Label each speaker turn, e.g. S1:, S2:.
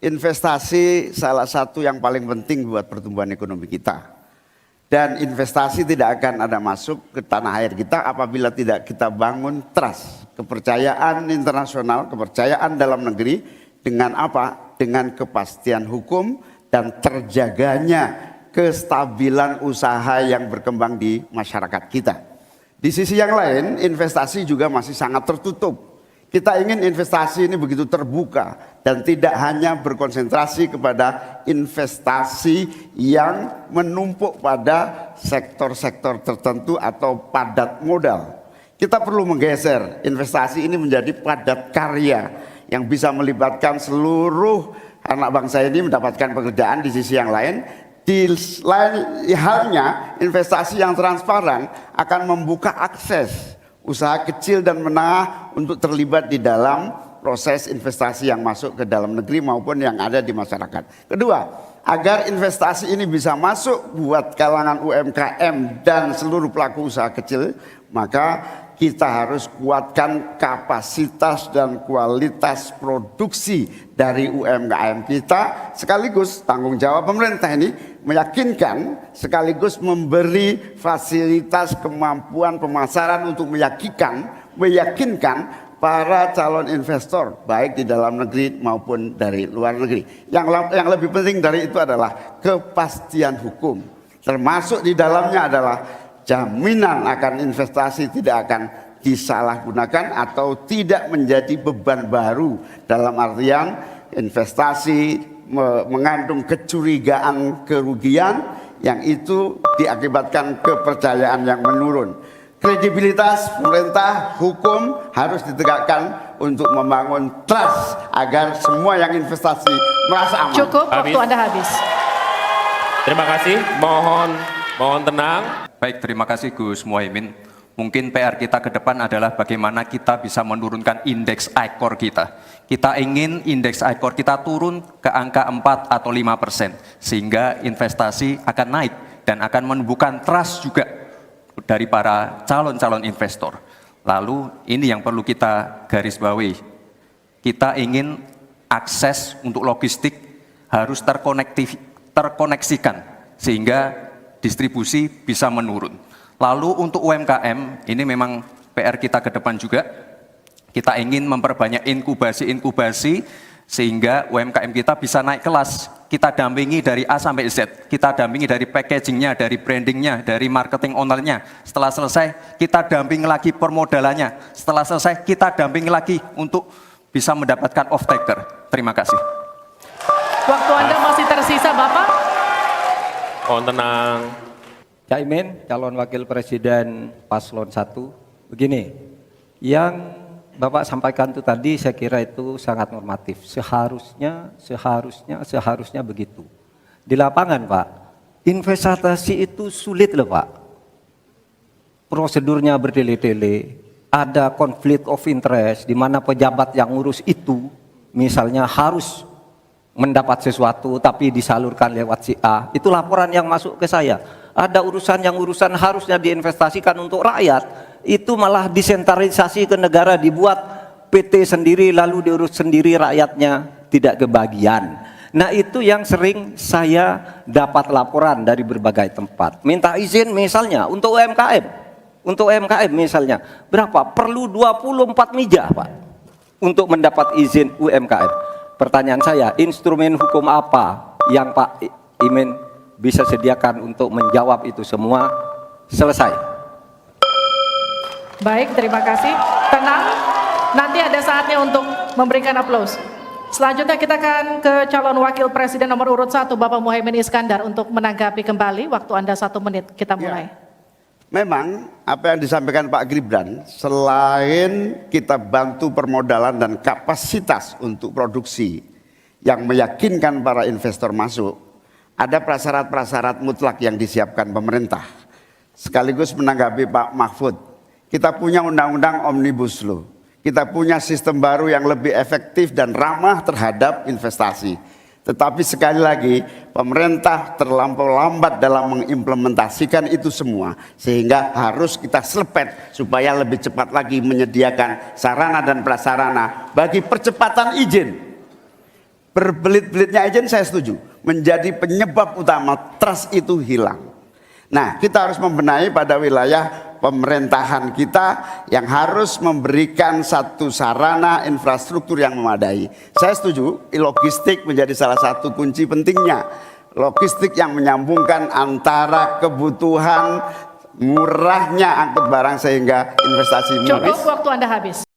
S1: investasi salah satu yang paling penting buat pertumbuhan ekonomi kita. Dan investasi tidak akan ada masuk ke tanah air kita apabila tidak kita bangun trust, kepercayaan internasional, kepercayaan dalam negeri dengan apa? Dengan kepastian hukum dan terjaganya kestabilan usaha yang berkembang di masyarakat kita. Di sisi yang lain, investasi juga masih sangat tertutup. Kita ingin investasi ini begitu terbuka dan tidak hanya berkonsentrasi kepada investasi yang menumpuk pada sektor-sektor tertentu atau padat modal. Kita perlu menggeser investasi ini menjadi padat karya yang bisa melibatkan seluruh anak bangsa ini mendapatkan pekerjaan. Di sisi yang lain, di lain halnya investasi yang transparan akan membuka akses usaha kecil dan menengah untuk terlibat di dalam proses investasi yang masuk ke dalam negeri maupun yang ada di masyarakat. Kedua, agar investasi ini bisa masuk buat kalangan UMKM dan seluruh pelaku usaha kecil, maka kita harus kuatkan kapasitas dan kualitas produksi dari UMKM kita, sekaligus tanggung jawab pemerintah ini meyakinkan sekaligus memberi fasilitas kemampuan pemasaran untuk meyakinkan para calon investor baik di dalam negeri maupun dari luar negeri. Yang lebih penting dari itu adalah kepastian hukum, termasuk di dalamnya adalah jaminan akan investasi tidak akan disalahgunakan atau tidak menjadi beban baru, dalam artian investasi mengandung kecurigaan kerugian yang itu diakibatkan kepercayaan yang menurun. Kredibilitas pemerintah hukum harus ditegakkan untuk membangun trust agar semua yang investasi merasa aman.
S2: Cukup, waktu Anda habis.
S3: Terima kasih, mohon tenang.
S4: Baik, terima kasih Gus Muhaimin. Mungkin PR kita ke depan adalah bagaimana kita bisa menurunkan indeks ICOR kita. Kita ingin indeks ICOR kita turun ke angka 4 atau 5%, sehingga investasi akan naik dan akan menumbuhkan trust juga dari para calon-calon investor. Lalu ini yang perlu kita garis bawahi. Kita ingin akses untuk logistik harus terkoneksikan, sehingga distribusi bisa menurun. Lalu untuk UMKM, ini memang PR kita ke depan juga. Kita ingin memperbanyak inkubasi sehingga UMKM kita bisa naik kelas. Kita dampingi dari A sampai Z. Kita dampingi dari packagingnya, dari brandingnya, dari marketing ownernya. Setelah selesai, kita dampingi lagi permodalannya. Setelah selesai, kita dampingi lagi untuk bisa mendapatkan off-taker. Terima kasih.
S2: Waktu Anda masih tersisa, Bapak.
S3: Mohon tenang.
S5: Caimin, calon wakil presiden paslon 1, begini, yang Bapak sampaikan itu tadi saya kira itu sangat normatif, seharusnya begitu. Di lapangan Pak, investasi itu sulit loh Pak, prosedurnya bertele-tele, ada konflik of interest di mana pejabat yang ngurus itu, misalnya harus mendapat sesuatu tapi disalurkan lewat si A, itu laporan yang masuk ke saya. Ada urusan harusnya diinvestasikan untuk rakyat, itu malah disentralisasi ke negara, dibuat PT sendiri lalu diurus sendiri, rakyatnya tidak kebagian. Nah itu yang sering saya dapat laporan dari berbagai tempat. Minta izin misalnya untuk UMKM misalnya, berapa? Perlu 24 meja Pak untuk mendapat izin UMKM. Pertanyaan saya, instrumen hukum apa yang Pak Imin bisa sediakan untuk menjawab itu semua? Selesai.
S2: Baik, terima kasih. Tenang, nanti ada saatnya untuk memberikan aplaus. Selanjutnya kita akan ke calon wakil presiden nomor urut 1, Bapak Muhaimin Iskandar, untuk menanggapi kembali. Waktu Anda 1 menit, kita mulai.
S1: Ya. Memang apa yang disampaikan Pak Gibran, selain kita bantu permodalan dan kapasitas untuk produksi yang meyakinkan para investor masuk, ada prasyarat-prasyarat mutlak yang disiapkan pemerintah. Sekaligus menanggapi Pak Mahfud, kita punya undang-undang Omnibus Law, kita punya sistem baru yang lebih efektif dan ramah terhadap investasi. Tetapi sekali lagi, pemerintah terlampau lambat dalam mengimplementasikan itu semua, sehingga harus kita selepet supaya lebih cepat lagi menyediakan sarana dan prasarana bagi percepatan izin. berbelit-belitnya agent saya setuju, menjadi penyebab utama trust itu hilang. Nah, kita harus membenahi pada wilayah pemerintahan kita yang harus memberikan satu sarana infrastruktur yang memadai. Saya setuju, logistik menjadi salah satu kunci pentingnya. Logistik yang menyambungkan antara kebutuhan murahnya angkut barang sehingga investasi
S2: Cukup,
S1: menulis.
S2: waktu Anda habis.